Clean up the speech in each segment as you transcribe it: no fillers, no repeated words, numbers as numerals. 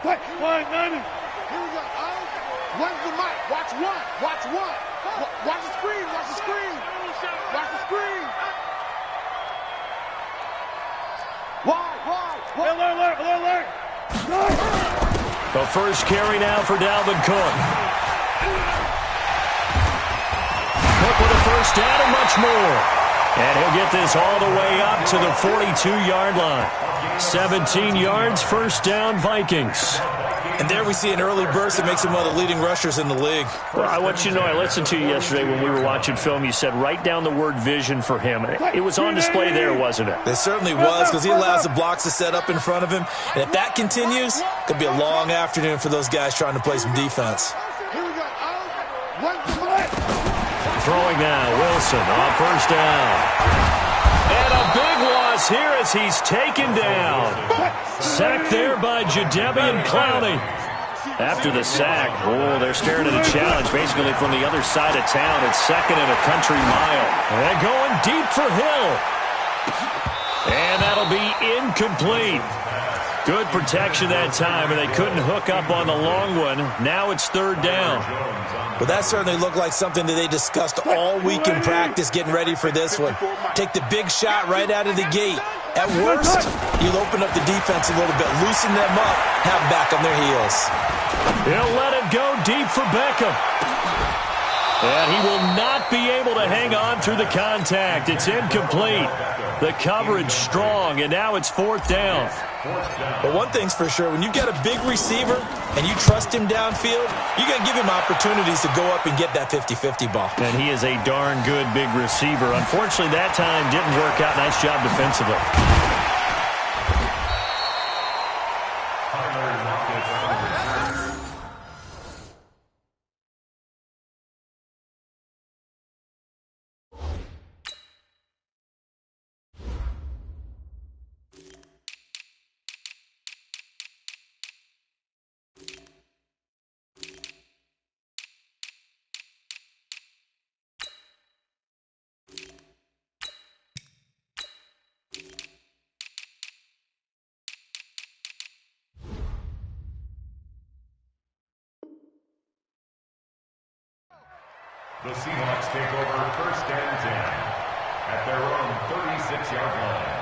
190. Here we go. One's the mic. Watch one. Watch one. Watch the screen. Watch the screen. Watch the screen. Wide. Alert. The first carry now for Dalvin Cook. Cook with a first down and much more. And he'll get this all the way up to the 42-yard line. 17 yards, first down, Vikings. And there we see an early burst that makes him one of the leading rushers in the league. Well, I want you to know, I listened to you yesterday when we were watching film. You said write down the word vision for him. It was on display there, wasn't it? It certainly was, because he allows the blocks to set up in front of him. And if that continues, it could be a long afternoon for those guys trying to play some defense. Throwing now, Wilson on first down. And a big loss here as he's taken down. Sacked there by Jadeveon Clowney. After the sack, they're staring at a challenge basically from the other side of town. It's second and a country mile. And going deep for Hill. And that'll be incomplete. Good protection that time, and they couldn't hook up on the long one. Now it's third down. Well, that certainly looked like something that they discussed all week in practice, getting ready for this one. Take the big shot right out of the gate. At worst, you'll open up the defense a little bit, loosen them up, have them back on their heels. He'll let it go deep for Beckham. And he will not be able to hang on through the contact. It's incomplete. The coverage strong, and now it's fourth down. But one thing's for sure, when you've got a big receiver and you trust him downfield, you're going to give him opportunities to go up and get that 50-50 ball. And he is a darn good big receiver. Unfortunately, that time didn't work out. Nice job defensively. The Seahawks take over first and 10 at their own 36-yard line.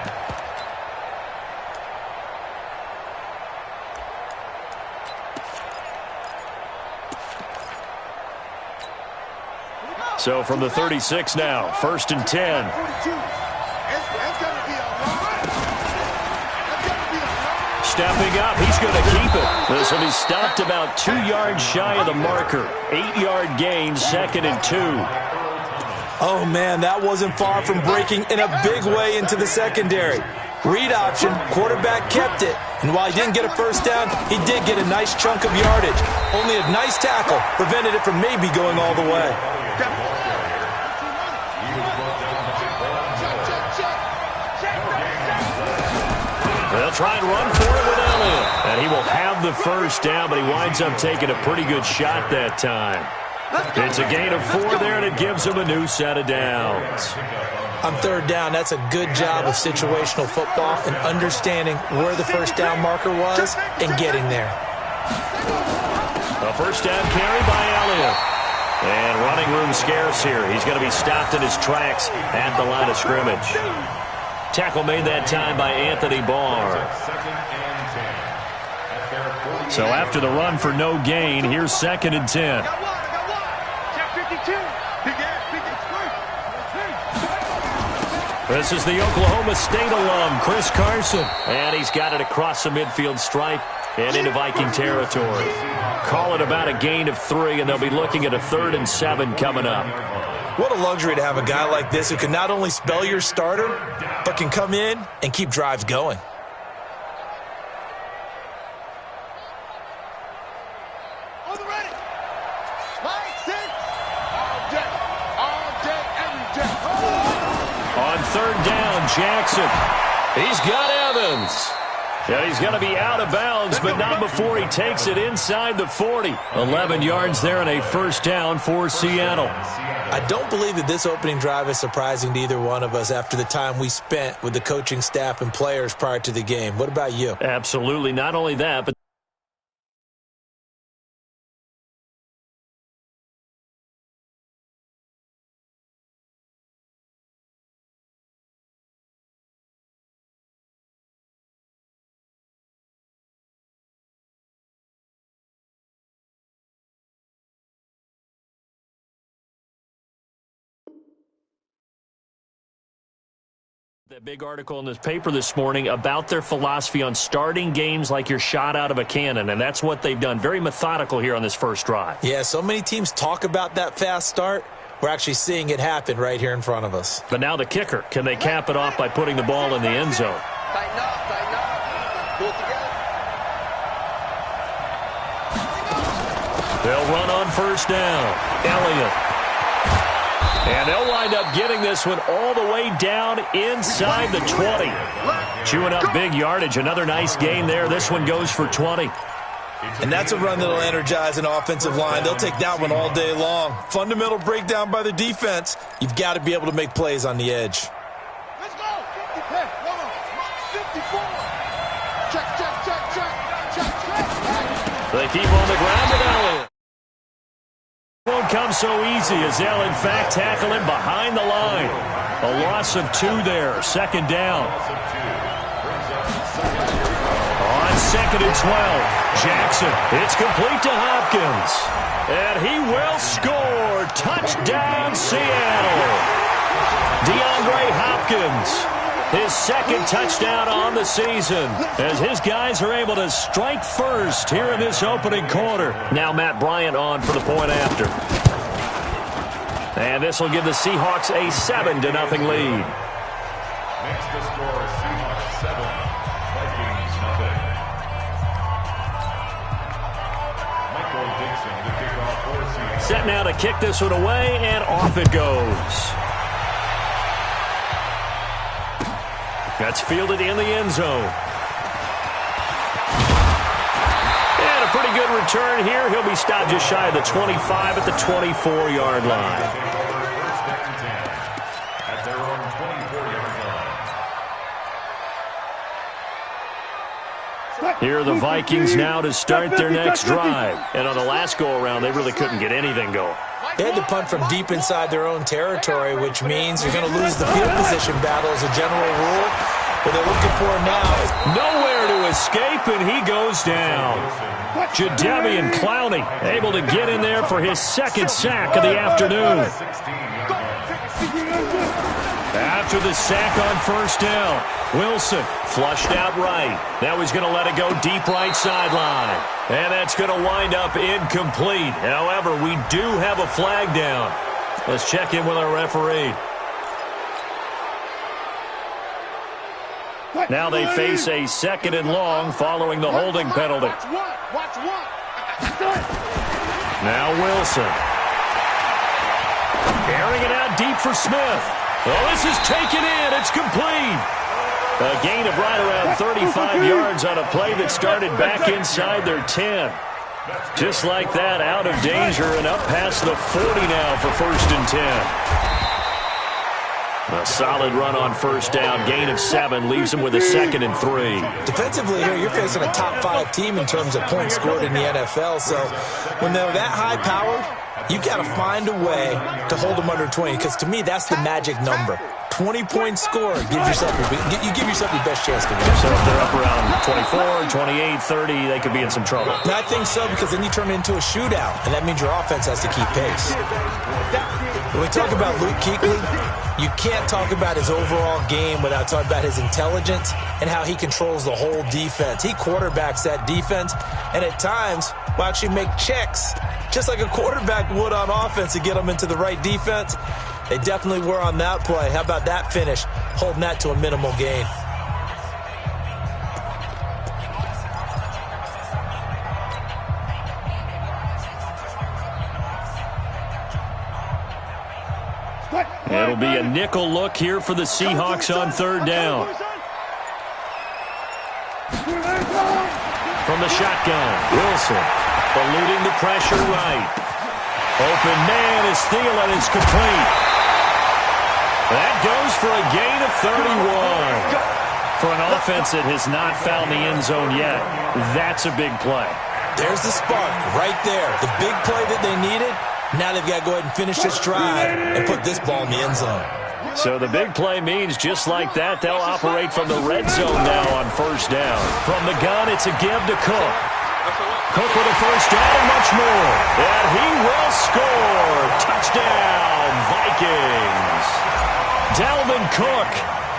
So from the 36 now, first and 10. Stepping up, he's going to keep it. This will be stopped about 2 yards shy of the marker. 8-yard gain, second and 2. Oh, man, that wasn't far from breaking in a big way into the secondary. Read option, quarterback kept it, and while he didn't get a first down, he did get a nice chunk of yardage. Only a nice tackle prevented it from maybe going all the way. They'll try and run for it with Elliott. And he will have the first down, but he winds up taking a pretty good shot that time. It's a gain of 4 there, and it gives him a new set of downs. On third down, that's a good job of situational football and understanding where the first down marker was and getting there. A first down carry by Elliott. And running room scarce here. He's going to be stopped in his tracks at the line of scrimmage. Tackle made that time by Anthony Barr. So after the run for no gain, here's second and 10. This is the Oklahoma State alum, Chris Carson. And he's got it across the midfield stripe and into Viking territory. Call it about a gain of 3, and they'll be looking at a 3rd and 7 coming up. What a luxury to have a guy like this who can not only spell your starter, but can come in and keep drives going. On the ready. 5, 6. All day, every day. On third down, Jackson. He's got Evans. Yeah, he's going to be out of bounds, but not before he takes it inside the 40. 11 yards there and a first down for Seattle. I don't believe that this opening drive is surprising to either one of us after the time we spent with the coaching staff and players prior to the game. What about you? Absolutely. Not only that, but That big article in this paper this morning about their philosophy on starting games like you're shot out of a cannon, and that's what they've done. Very methodical here on this first drive. Yeah, so many teams talk about that fast start. We're actually seeing it happen right here in front of us. But now the kicker. Can they cap it off by putting the ball in the end zone? Tighten up. Pull it together. They'll run on first down. Elliott. And they'll wind up getting this one all the way down inside the 20. Chewing up big yardage. Another nice gain there. This one goes for 20. And that's a run that'll energize an offensive line. They'll take that one all day long. Fundamental breakdown by the defense. You've got to be able to make plays on the edge. Let's go. 54. Check. They keep on the ground with Elliott. Won't come so easy as they'll, in fact, tackle him behind the line. A loss of 2 there. Second down. On second and 12, Jackson. It's complete to Hopkins. And he will score. Touchdown, Seattle. DeAndre Hopkins. His second touchdown on the season as his guys are able to strike first here in this opening quarter. Now Matt Bryant on for the point after. And this will give the Seahawks a 7-0 lead. Next to score, Seahawks 7, Vikings 0. Michael Dixon to kick off for Seattle. Set now to kick this one away, and off it goes. That's fielded in the end zone. And a pretty good return here. He'll be stopped just shy of the 25 at the 24-yard line. At their own 24-yard line. Here are the Vikings now to start their next drive. And on the last go-around, they really couldn't get anything going. They had to punt from deep inside their own territory, which means you're going to lose the field position battle as a general rule. What they're looking for now is nowhere to escape, and he goes down. Jadeveon Clowney able to get in there for his second sack of the afternoon. After the sack on first down, Wilson flushed out right. Now he's going to let it go deep right sideline. And that's going to wind up incomplete. However, we do have a flag down. Let's check in with our referee. Now they face a second and long following the holding penalty. Watch one. Now Wilson. Airing it out deep for Smith. Oh, this is taken in. It's complete. A gain of right around 35 yards on a play that started back inside their 10. Just like that, out of danger and up past the 40 now for first and 10. A solid run on first down. Gain of 7 leaves them with a second and 3. defensively here, you're facing a top 5 team in terms of points scored in the NFL. So when they're that high powered, you got to find a way to hold them under 20, because to me, that's the magic number. 20-point score gives yourself you give yourself your best chance to win. So if they're up around 24, 28, 30, they could be in some trouble. And I think so, because then you turn it into a shootout, and that means your offense has to keep pace. When we talk about Luke Kuechly, you can't talk about his overall game without talking about his intelligence and how he controls the whole defense. He quarterbacks that defense, and at times will actually make checks, just like a quarterback would on offense, to get them into the right defense. They definitely were on that play. How about that finish, holding that to a minimal gain? It'll be a nickel look here for the Seahawks on third down. From the shotgun, Wilson eluding the pressure right. Open man is Thielen, is complete. That goes for a gain of 31. For an offense that has not found the end zone yet, that's a big play. There's the spark right there. The big play that they needed. Now they've got to go ahead and finish this drive and put this ball in the end zone. So the big play means just like that, they'll operate from the red zone now on first down. From the gun, it's a give to Cook. Cook with a first down and much more. And he will score. Touchdown, Vikings. Dalvin Cook,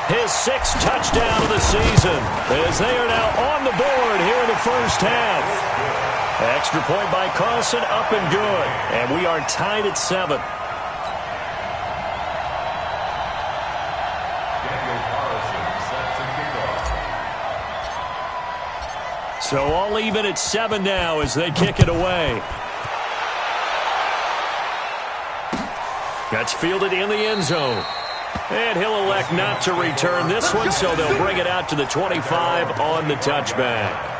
his 6th touchdown of the season, as they are now on the board here in the first half. Extra point by Carlson, up and good. And we are tied at 7. So all even at 7 now as they kick it away. That's fielded in the end zone. And he'll elect not to return this one, so they'll bring it out to the 25 on the touchback.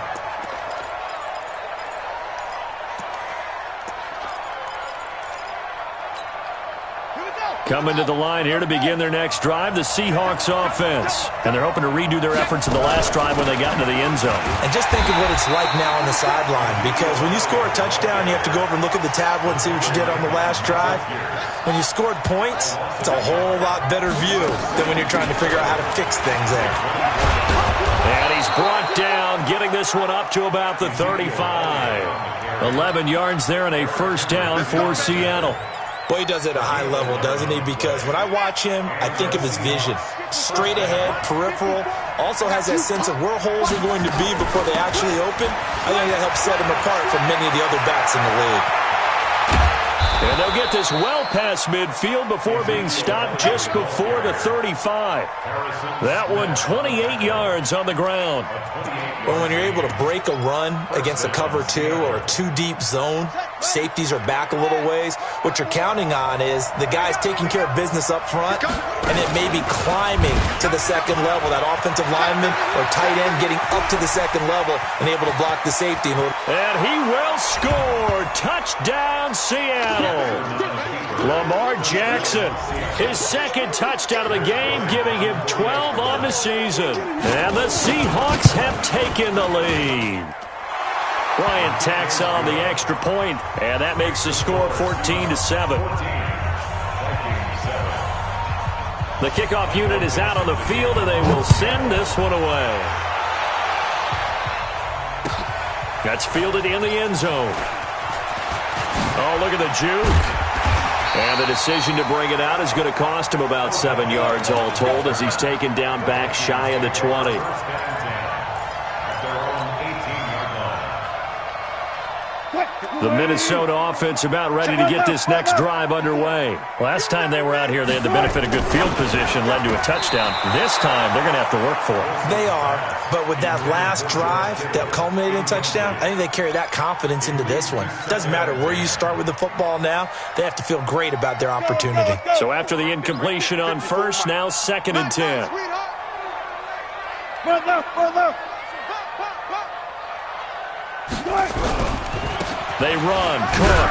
Coming to the line here to begin their next drive, the Seahawks offense. And they're hoping to redo their efforts in the last drive when they got into the end zone. And just think of what it's like now on the sideline, because when you score a touchdown, you have to go over and look at the tablet and see what you did on the last drive. When you scored points, it's a whole lot better view than when you're trying to figure out how to fix things there. And he's brought down, getting this one up to about the 35. 11 yards there and a first down for Seattle. Boy, he does it at a high level, doesn't he? Because when I watch him, I think of his vision. Straight ahead, peripheral, also has that sense of where holes are going to be before they actually open. I think that helps set him apart from many of the other backs in the league. And they'll get this well past midfield before being stopped just before the 35. That one 28 yards on the ground. Well, when you're able to break a run against a cover 2 or a 2-deep zone, safeties are back a little ways. What you're counting on is the guys taking care of business up front and then maybe climbing to the second level. That offensive lineman or tight end getting up to the second level and able to block the safety. And he will score. Touchdown, Seattle. Lamar Jackson, his second touchdown of the game, giving him 12 on the season. And the Seahawks have taken the lead. Bryant tacks on the extra point, and that makes the score 14-7. The kickoff unit is out on the field, and they will send this one away. That's fielded in the end zone. Oh, look at the juke. And the decision to bring it out is going to cost him about 7 yards all told as he's taken down back shy of the 20. The Minnesota offense about ready to get this next drive underway. Last time they were out here, they had the benefit of good field position, led to a touchdown. This time, they're going to have to work for it. They are, but with that last drive that culminated in a touchdown, I think they carry that confidence into this one. It doesn't matter where you start with the football now. They have to feel great about their opportunity. So after the incompletion on first, now 2nd and 10. They run. Cook.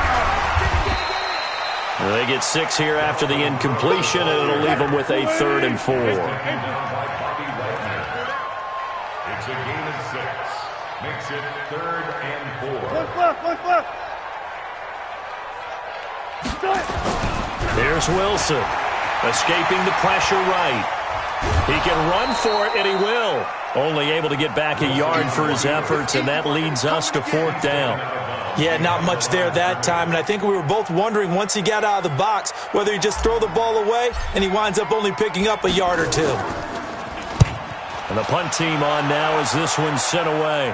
They get 6 here after the incompletion, and it'll leave them with a 3rd and 4. It's a gain of 6. Makes it 3rd and 4. Here's Wilson, escaping the pressure right. He can run for it, and he will. Only able to get back a yard for his efforts, and that leads us to 4th down. Yeah, not much there that time, and I think we were both wondering once he got out of the box whether he just throw the ball away, and he winds up only picking up a yard or 2. And the punt team on now as this one's sent away.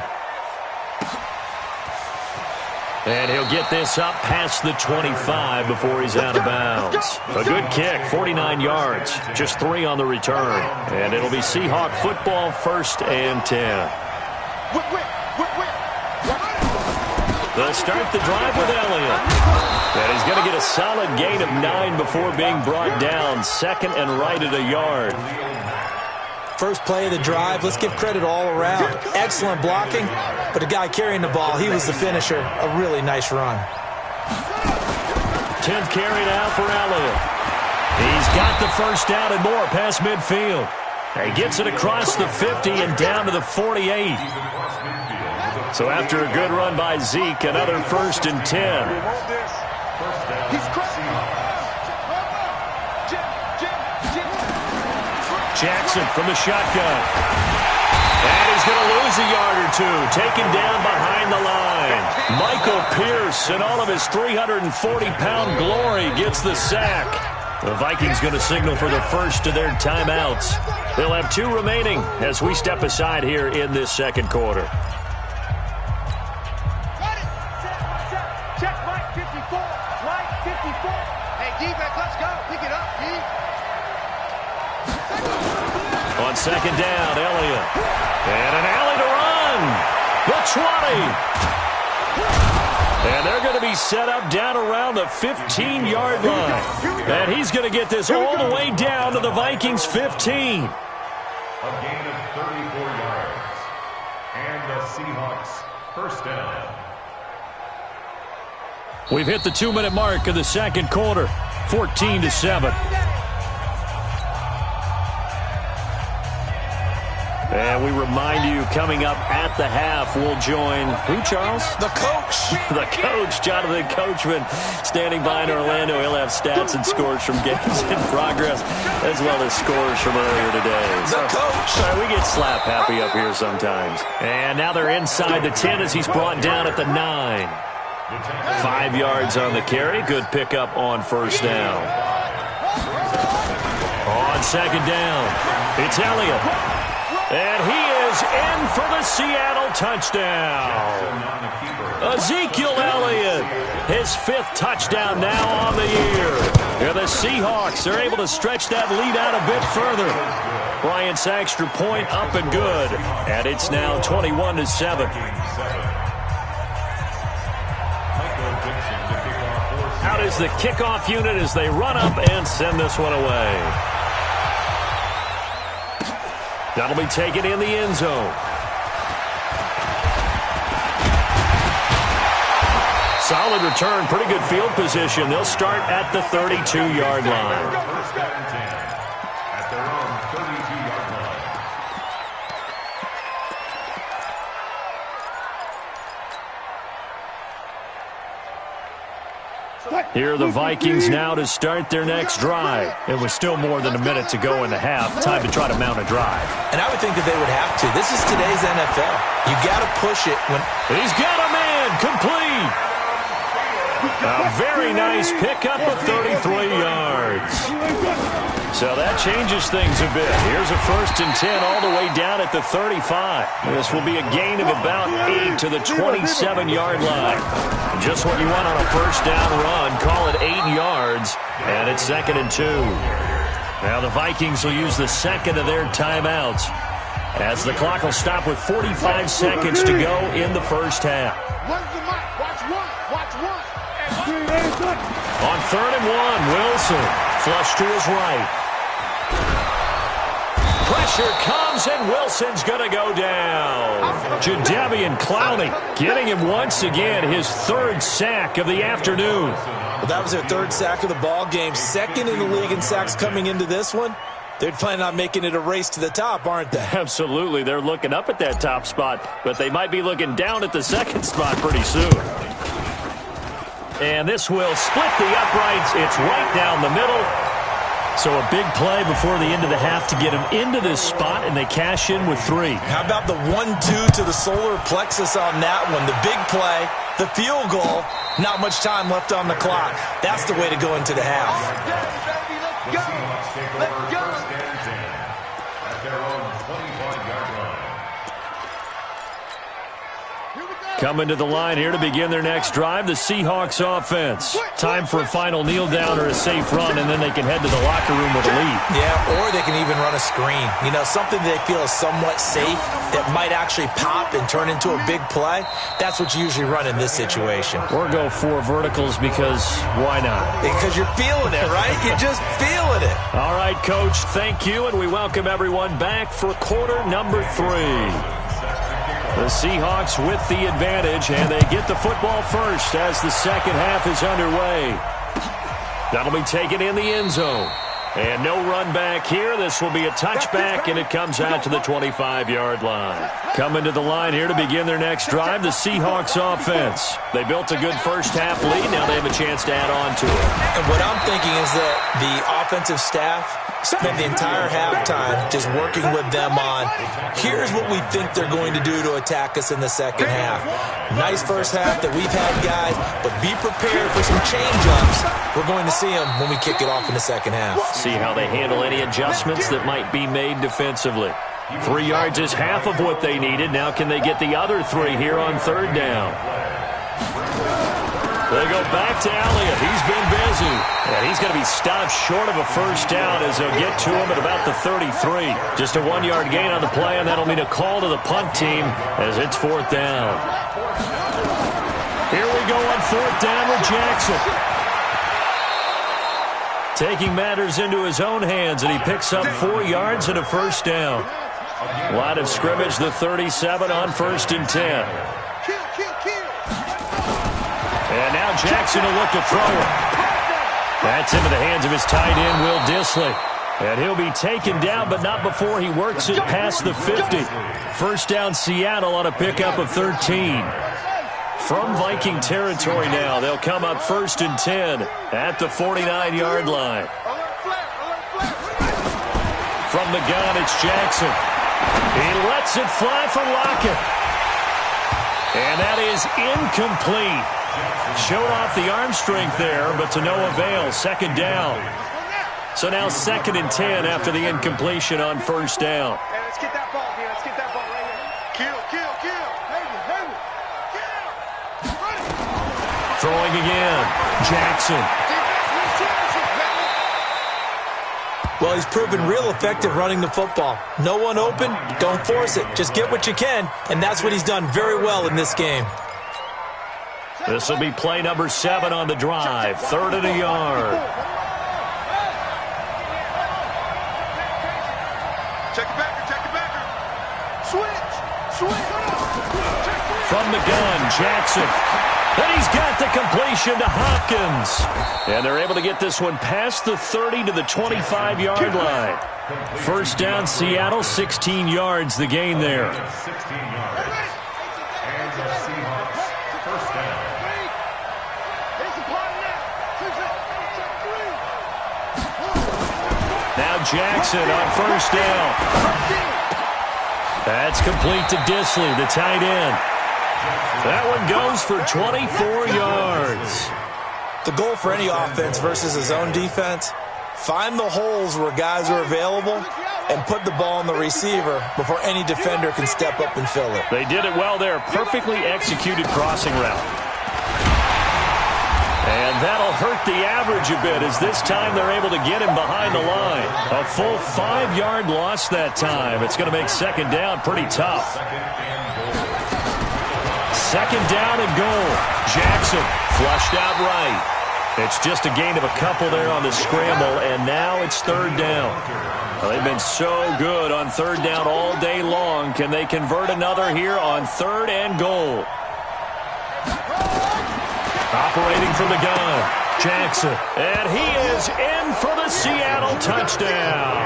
And he'll get this up past the 25 before he's out of bounds. A good kick, 49 yards, just 3 on the return. And it'll be Seahawk football, 1st and 10. They'll start the drive with Elliott. And he's going to get a solid gain of 9 before being brought down. 2nd and right at a yard. First play of the drive, let's give credit all around. Excellent blocking, but the guy carrying the ball, he was the finisher. A really nice run. 10th carry now for Elliott. He's got the first down and more past midfield. He gets it across the 50 and down to the 48. So after a good run by Zeke, another 1st and 10. Jackson from the shotgun. And he's going to lose a yard or 2. Taken down behind the line. Michael Pierce, in all of his 340-pound glory, gets the sack. The Vikings going to signal for the first of their timeouts. They'll have 2 remaining as we step aside here in this second quarter. Check Mike 54. Mike 54. Hey, defense, let's go. Pick it up, D. On second down, Elliott. And an alley to run. The 20. And they're going to be set up down around the 15-yard line. And he's going to get this all the way down to the Vikings' 15. A gain of 34 yards. And the Seahawks first down. We've hit the 2-minute mark of the second quarter, 14-7. And we remind you, coming up at the half, we'll join, who, Charles? The coach. The coach, Jonathan Coachman, standing by in Orlando. He'll have stats and scores from games in progress, as well as scores from earlier today. The coach. We get slap happy up here sometimes. And now they're inside the 10 as he's brought down at the 9. 5 yards on the carry. Good pickup on first down. On second down, it's Elliott. And he is in for the Seattle touchdown. Ezekiel Elliott, his 5th touchdown now on the year. And the Seahawks are able to stretch that lead out a bit further. Bryant's extra point up and good. And it's now 21-7. Out is the kickoff unit as they run up and send this one away. That'll be taken in the end zone. Solid return, pretty good field position. They'll start at the 32-yard line. First down and 10 at their own 32-yard line. Here are the Vikings now to start their next drive. It was still more than a minute to go in the half. Time to try to mount a drive. And I would think that they would have to. This is today's NFL. You got to push it when... He's got a man complete. A very nice pickup of 33 yards. So that changes things a bit. Here's a 1st and 10 all the way down at the 35. This will be a gain of about 8 to the 27-yard line. Just what you want on a first down run. Call it 8 yards, and it's 2nd and 2. Now the Vikings will use the second of their timeouts as the clock will stop with 45 seconds to go in the first half. When's the mic? Watch one. Watch one. On 3rd and 1, Wilson flush to his right. Pressure comes, and Wilson's going to go down. Jadeveon Clowney getting him once again, his 3rd sack of the afternoon. Well, that was their 3rd sack of the ball game. 2nd in the league in sacks coming into this one. They're planning on making it a race to the top, aren't they? Absolutely. They're looking up at that top spot, but they might be looking down at the 2nd spot pretty soon. And this will split the uprights. It's right down the middle. So a big play before the end of the half to get him into this spot, and they cash in with 3. How about the 1-2 to the solar plexus on that one? The big play, the field goal, not much time left on the clock. That's the way to go into the half. The Seahawks take over first and 10 at their own 25-yard line. Coming to the line here to begin their next drive, the Seahawks offense. Time for a final kneel down or a safe run, and then they can head to the locker room with a lead. Yeah, or they can even run a screen. You know, something they feel is somewhat safe that might actually pop and turn into a big play. That's what you usually run in this situation. Or go 4 verticals because why not? Because you're feeling it, right? You're just feeling it. All right, Coach, thank you, and we welcome everyone back for quarter number 3. The Seahawks with the advantage, and they get the football first as the second half is underway. That'll be taken in the end zone. And no run back here. This will be a touchback, and it comes out to the 25-yard line. Coming to the line here to begin their next drive, the Seahawks offense. They built a good first half lead. Now they have a chance to add on to it. And what I'm thinking is that the offensive staff spent the entire halftime just working with them on, here's what we think they're going to do to attack us in the second half. Nice first half that we've had, guys, but be prepared for some change-ups. We're going to see them when we kick it off in the second half. see how they handle any adjustments that might be made defensively. 3 yards is half of what they needed. Now can they get the other 3 here on third down? They go back to Elliott. He's been busy. And he's going to be stopped short of a first down as they'll get to him at about the 33. Just a 1-yard gain on the play, and that'll mean a call to the punt team as it's fourth down. Here we go on fourth down with Jackson. Taking matters into his own hands, and he picks up 4 yards and a first down. Line of scrimmage, the 37 on first and 10. And now Jackson will look to throw it. That's into the hands of his tight end, Will Dissly. And he'll be taken down, but not before he works it past the 50. First down Seattle on a pickup of 13. From Viking territory now, they'll come up first and 10 at the 49-yard line. From the gun, it's Jackson. He lets it fly for Lockett. And that is incomplete. Showed off the arm strength there, but to no avail. Second down. So now second and 10 after the incompletion on first down. Hey, let's get that ball here. Let's get that ball right here. Kill. Throwing again. Jackson. Well, he's proven real effective running the football. No one open, don't force it. Just get what you can, and that's what he's done very well in this game. This will be play number 7 on the drive. Third and a yard. Check it backer. Switch. From the gun, Jackson. And he's got the completion to Hopkins. And they're able to get this one past the 30 to the 25-yard line. First down, Seattle, 16 yards, the gain there. 16 yards. And the Seahawks, first down. Now Jackson on first down. That's complete to Dissly, the tight end. That one goes for 24 yards. The goal for any offense versus his own defense, find the holes where guys are available and put the ball on the receiver before any defender can step up and fill it. They did it well there. Perfectly executed crossing route. And that'll hurt the average a bit as this time they're able to get him behind the line. A full 5-yard loss that time. It's going to make second down pretty tough. Second down and goal. Jackson flushed out right. It's just a gain of a couple there on the scramble, and now it's third down. Well, they've been so good on third down all day long. Can they convert another here on third and goal? Operating from the gun, Jackson. And he is in for the Seattle touchdown.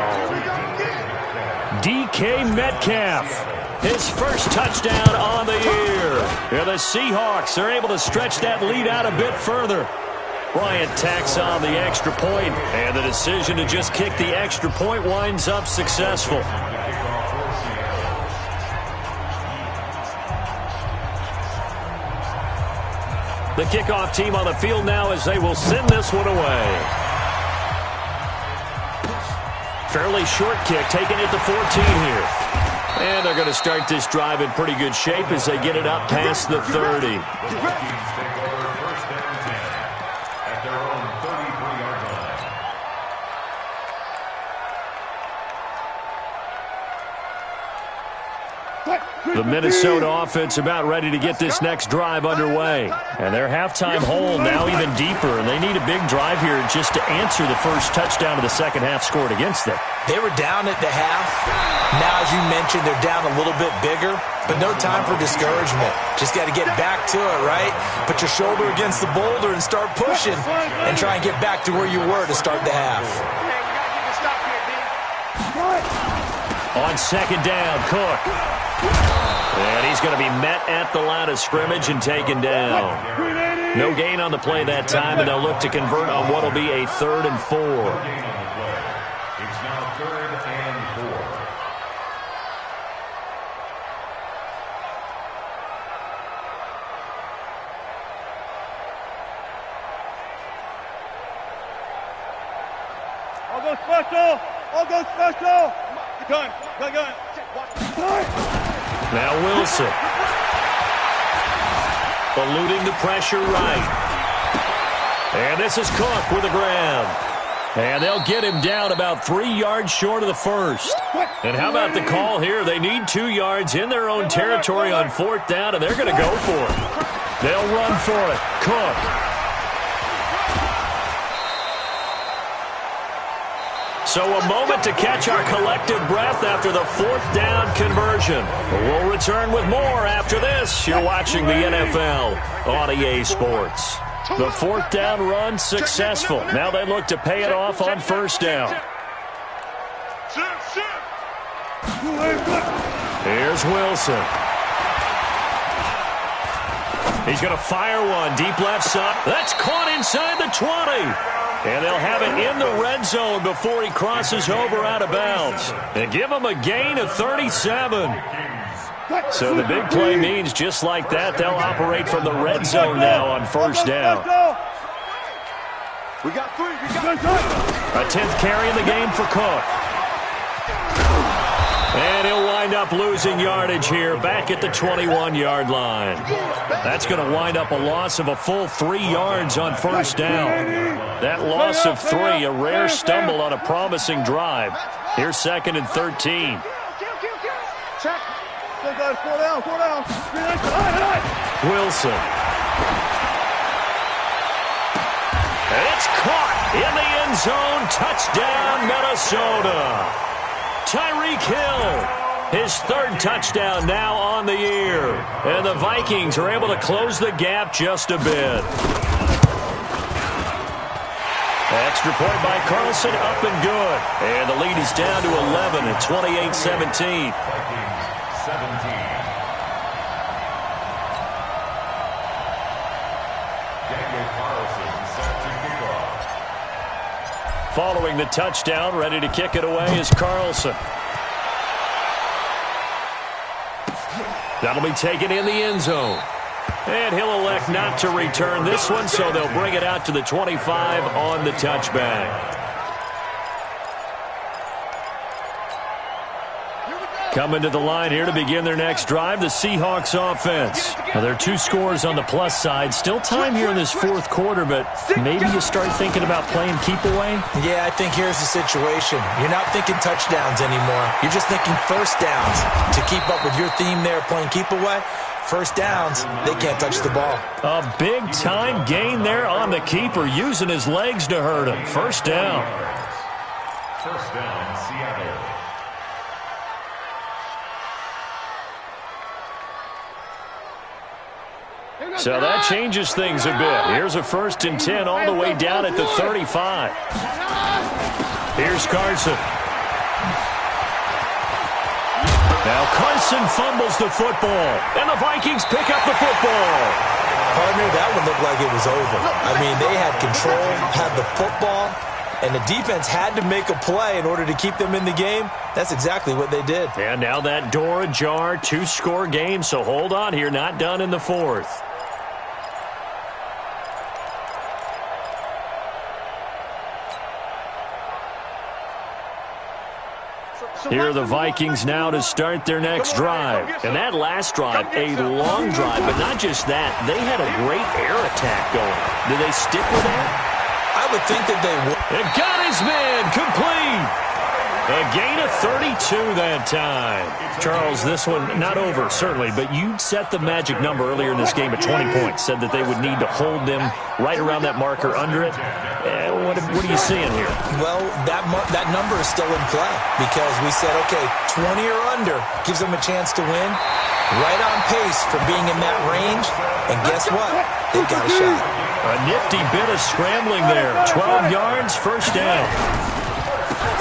DK Metcalf. His first touchdown on the year. And the Seahawks are able to stretch that lead out a bit further. Bryant tacks on the extra point, and the decision to just kick the extra point winds up successful. The kickoff team on the field now as they will send this one away. Fairly short kick, taking it to 14 here. And they're going to start this drive in pretty good shape as they get it up past the 30. The Minnesota offense about ready to get this next drive underway. And their halftime hole now even deeper, and they need a big drive here just to answer the first touchdown of the second half scored against them. They were down at the half. Now, as you mentioned, they're down a little bit bigger, but no time for discouragement. Just got to get back to it, right? Put your shoulder against the boulder and start pushing and try and get back to where you were to start the half. On second down, Cook. And he's going to be met at the line of scrimmage and taken down. No gain on the play that time, and they'll look to convert on what will be a 3rd and 4. It's now 3rd and 4. go special. All go special. Gun. Now Wilson. Eluding the pressure right. And this is Cook with a grab. And they'll get him down about 3 yards short of the first. And how about the call here? They need 2 yards in their own territory on 4th down, and they're going to go for it. They'll run for it. Cook. So a moment to catch our collective breath after the 4th down conversion. We'll return with more after this. You're watching the NFL on EA Sports. The 4th down run successful. Now they look to pay it off on 1st down. Here's Wilson. He's going to fire one. Deep left side. That's caught inside the 20. And they'll have it in the red zone before he crosses over out of bounds. And give him a gain of 37. So the big play means just like that, they'll operate from the red zone now on 1st down. We got 3. A 10th carry in the game for Cook. And he'll wind up losing yardage here back at the 21-yard line. That's going to wind up a loss of a full 3 yards on 1st down. That loss of 3, a rare stumble on a promising drive. Here's 2nd and 13. Check. Four down. Wilson. And it's caught in the end zone. Touchdown, Minnesota. Tyreek Hill, his 3rd touchdown now on the year. And the Vikings are able to close the gap just a bit. Extra point by Carlson, up and good. And the lead is down to 11 at 28-17. Following the touchdown, ready to kick it away is Carlson. That'll be taken in the end zone. And he'll elect not to return this one, so they'll bring it out to the 25 on the touchback. Coming to the line here to begin their next drive, the Seahawks offense. Now, there are 2 scores on the plus side. Still time here in this 4th quarter, but maybe you start thinking about playing keep away? Yeah, I think here's the situation. You're not thinking touchdowns anymore. You're just thinking 1st downs. To keep up with your theme there, playing keep away, 1st downs, they can't touch the ball. A big-time gain there on the keeper, using his legs to hurt him. 1st down. 1st down, Seattle. So that changes things a bit. Here's a 1st and 10 all the way down at the 35. Here's Carson. Now Carson fumbles the football, and the Vikings pick up the football. Partner, that one looked like it was over. I mean, they had control, had the football, and the defense had to make a play in order to keep them in the game. That's exactly what they did. And now that door ajar, 2-score game, so hold on here, not done in the 4th. Here are the Vikings now to start their next drive. And that last drive, a long drive, but not just that. They had a great air attack going. Do they stick with that? I would think that they would. And got his man complete. A gain of 32 that time. Charles, this one not over, certainly, but you set the magic number earlier in this game at 20 points. Said that they would need to hold them right around that marker under it. What are you seeing here? Well, that number is still in play because we said, okay, 20 or under gives them a chance to win. Right on pace for being in that range. And guess what? They've got a shot. A nifty bit of scrambling there. 12 yards, 1st down.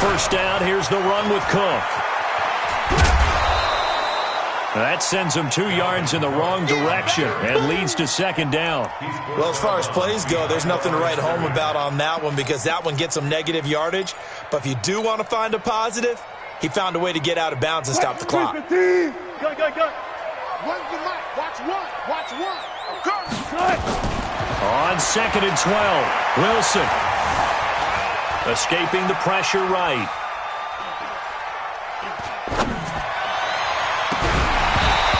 1st down, here's the run with Cook. That sends them 2 yards in the wrong direction and leads to 2nd down. Well, as far as plays go, there's nothing to write home about on that one because that one gets them negative yardage. But if you do want to find a positive, he found a way to get out of bounds and stop the clock. Go. Run the mic. Watch one. On 2nd and 12, Wilson. Escaping the pressure right.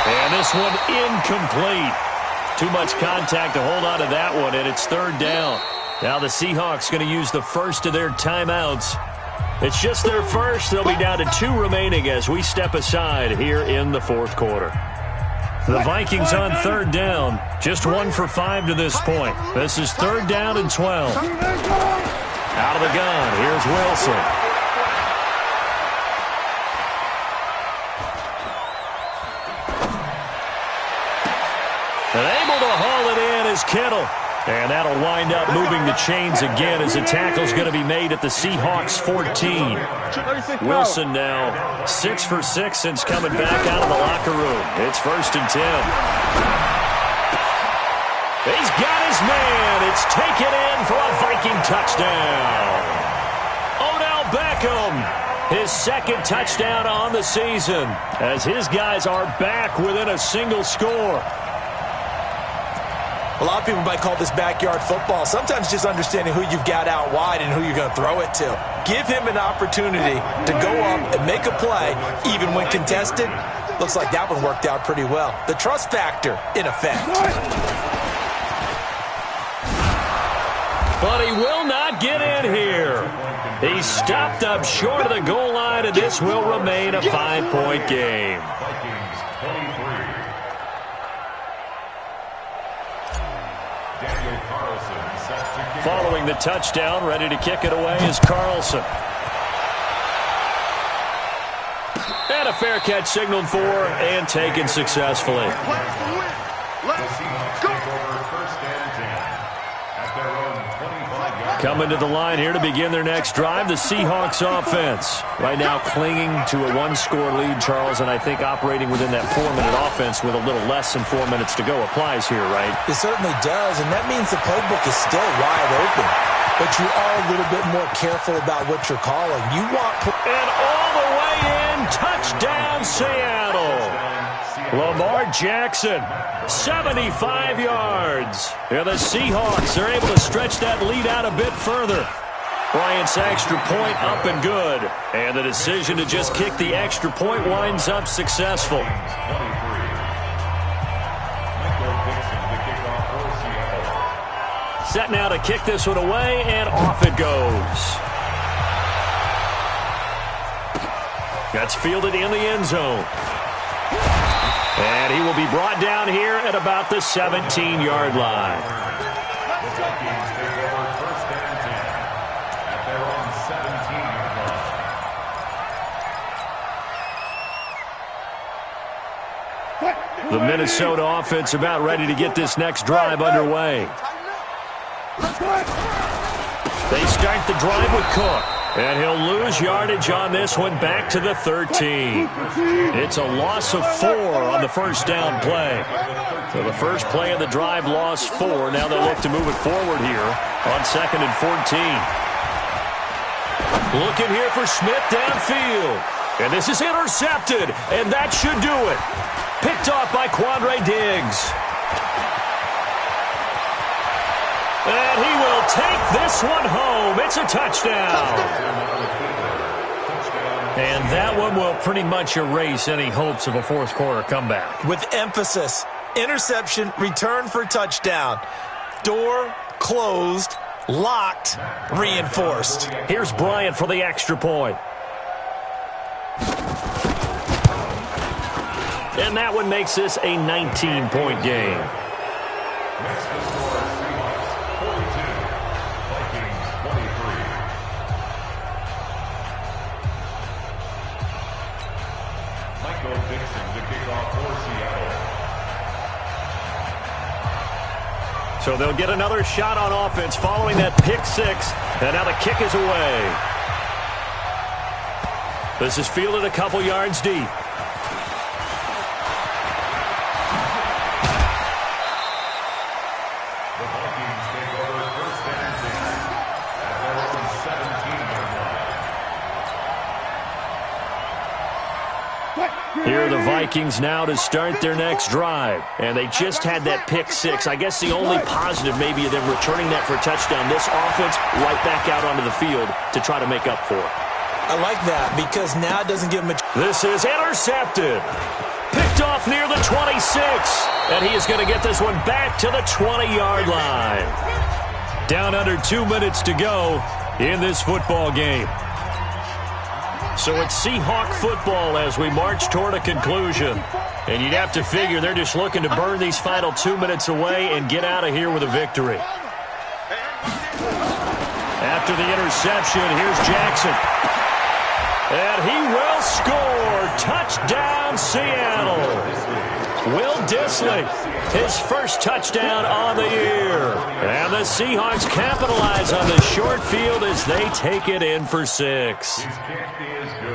And this one incomplete. Too much contact to hold on to that one, and it's third down. Now the Seahawks going to use the first of their timeouts. It's just their first. They'll be down to 2 remaining as we step aside here in the fourth quarter. The Vikings on third down. Just 1 for 5 to this point. This is third down and 12. Out of the gun, here's Wilson. And able to haul it in is Kittle. And that'll wind up moving the chains again as the tackle's going to be made at the Seahawks 14. Wilson now 6 for 6 since coming back out of the locker room. It's 1st and 10. He's got his man. It's taken in for a Viking touchdown. Odell Beckham, his 2nd touchdown on the season as his guys are back within a single score. A lot of people might call this backyard football. Sometimes just understanding who you've got out wide and who you're going to throw it to. Give him an opportunity to go up and make a play, even when contested. Looks like that one worked out pretty well. The trust factor in effect. But he will not get in here. He's stopped up short of the goal line, and this will remain a 5-point game. Vikings 23. Following the touchdown, ready to kick it away is Carlson. And a fair catch signaled for and taken successfully. Coming to the line here to begin their next drive, the Seahawks offense. Right now clinging to a 1-score lead, Charles, and I think operating within that 4-minute offense with a little less than 4 minutes to go applies here, right? It certainly does, and that means the playbook is still wide open. But you are a little bit more careful about what you're calling. You want... And all the way in, touchdown Seattle. Lamar Jackson, 75 yards. And the Seahawks are able to stretch that lead out a bit further. Bryant's extra point up and good. And the decision to just kick the extra point winds up successful. Set now to kick this one away, and off it goes. That's fielded in the end zone. And he will be brought down here at about the 17-yard line. The Vikings take over 1st and 10 at their own 17-yard line. The Minnesota offense about ready to get this next drive underway. They start the drive with Cook. And he'll lose yardage on this one back to the 13. It's a loss of 4 on the first down play. So the first play of the drive lost 4. Now they'll look to move it forward here on 2nd and 14. Looking here for Smith downfield. And this is intercepted. And that should do it. Picked off by Quandre Diggs. And he will take this one home. It's a touchdown. And that one will pretty much erase any hopes of a fourth quarter comeback. With emphasis, interception, return for touchdown. Door closed, locked, reinforced. Here's Bryant for the extra point. And that one makes this a 19-point game. Next to score, Seahawks 42, Vikings 23. Michael Dixon to kick off for Seattle. So they'll get another shot on offense following that pick six. And now the kick is away. This is fielded a couple yards deep. Here are the Vikings now to start their next drive. And they just had that pick six. I guess the only positive maybe of them returning that for a touchdown. This offense right back out onto the field to try to make up for it. I like that because now it doesn't give him a... This is intercepted. Picked off near the 26. And he is going to get this one back to the 20-yard line. Down under 2 minutes to go in this football game. So it's Seahawk football as we march toward a conclusion. And you'd have to figure they're just looking to burn these final 2 minutes away and get out of here with a victory. After the interception, here's Jackson. And he will score. Touchdown, Seattle. Will Dissly, his first touchdown on the year. And the Seahawks capitalize on the short field as they take it in for 6.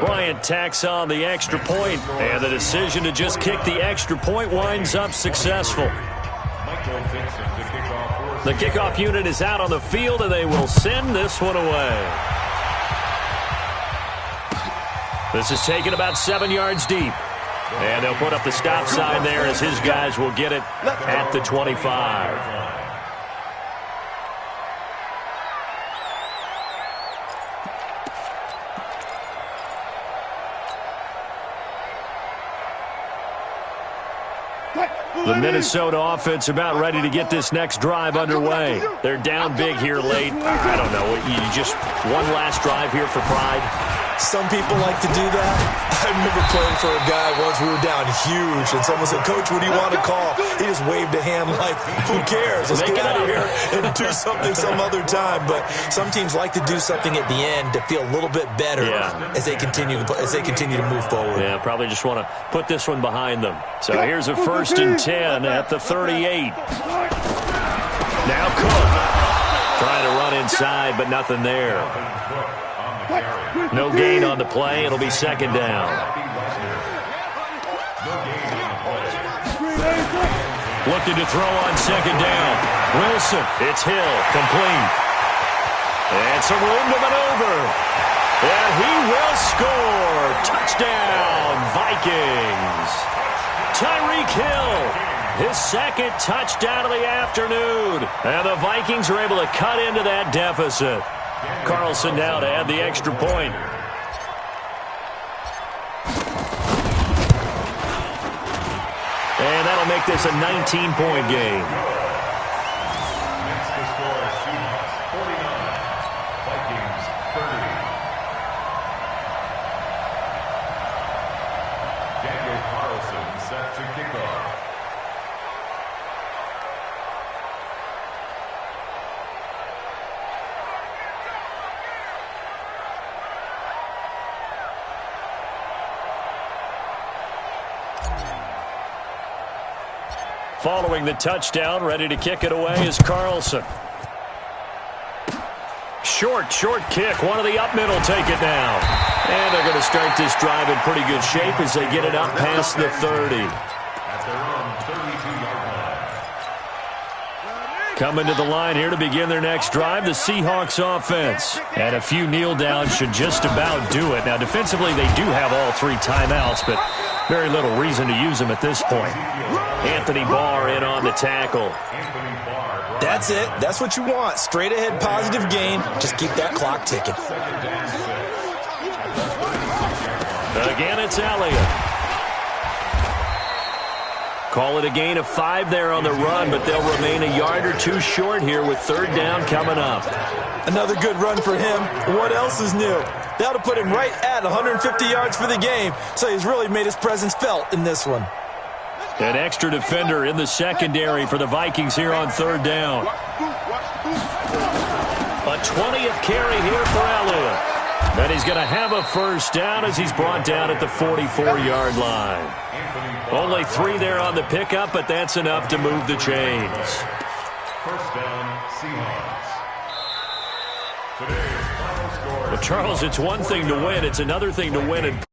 Bryant tacks on the extra point, and the decision to just kick the extra point winds up successful. The kickoff unit is out on the field, and they will send this one away. This is taken about 7 yards deep. And they'll put up the stop sign there as his guys will get it at the 25. The Minnesota offense about ready to get this next drive underway. They're down big here late. I don't know. You just one last drive here for pride. Some people like to do that. I remember playing for a guy once. We were down huge, and someone said, "Coach, what do you want to call?" He just waved a hand like, "Who cares? Let's get out of here and do something some other time." But some teams like to do something at the end to feel a little bit better as they continue to move forward. Yeah, probably just want to put this one behind them. So here's a 1st and 10 at the 38. Now Cook trying to run inside, but nothing there. No gain on the play. It'll be 2nd down. Looking to throw on 2nd down. Wilson, it's Hill, complete. And some room to maneuver. And he will score. Touchdown, Vikings. Tyreek Hill, his 2nd touchdown of the afternoon. And the Vikings are able to cut into that deficit. Carlson now to add the extra point. And that'll make this a 19-point game. Makes the score Seahawks 49, Vikings 30. Daniel Carlson set to kick off. Following the touchdown, ready to kick it away is Carlson. Short kick. One of the up middle take it now. And they're going to start this drive in pretty good shape as they get it up past the 30. At their own 32-yard line. Coming to the line here to begin their next drive, the Seahawks offense. And a few kneel downs should just about do it. Now, defensively, they do have all 3 timeouts, but very little reason to use them at this point. Anthony Barr in on the tackle. That's it. That's what you want. Straight ahead positive gain. Just keep that clock ticking. Again, it's Elliott. Call it a gain of 5 there on the run, but they'll remain a yard or 2 short here with 3rd down coming up. Another good run for him. What else is new? That'll put him right at 150 yards for the game, so he's really made his presence felt in this one. An extra defender in the secondary for the Vikings here on 3rd down. A 20th carry here for Elliott. And he's going to have a 1st down as he's brought down at the 44-yard line. Only 3 there on the pickup, but that's enough to move the chains. 1st down, Seahawks. Today's final score. Well, Charles, it's one thing to win. It's another thing to win and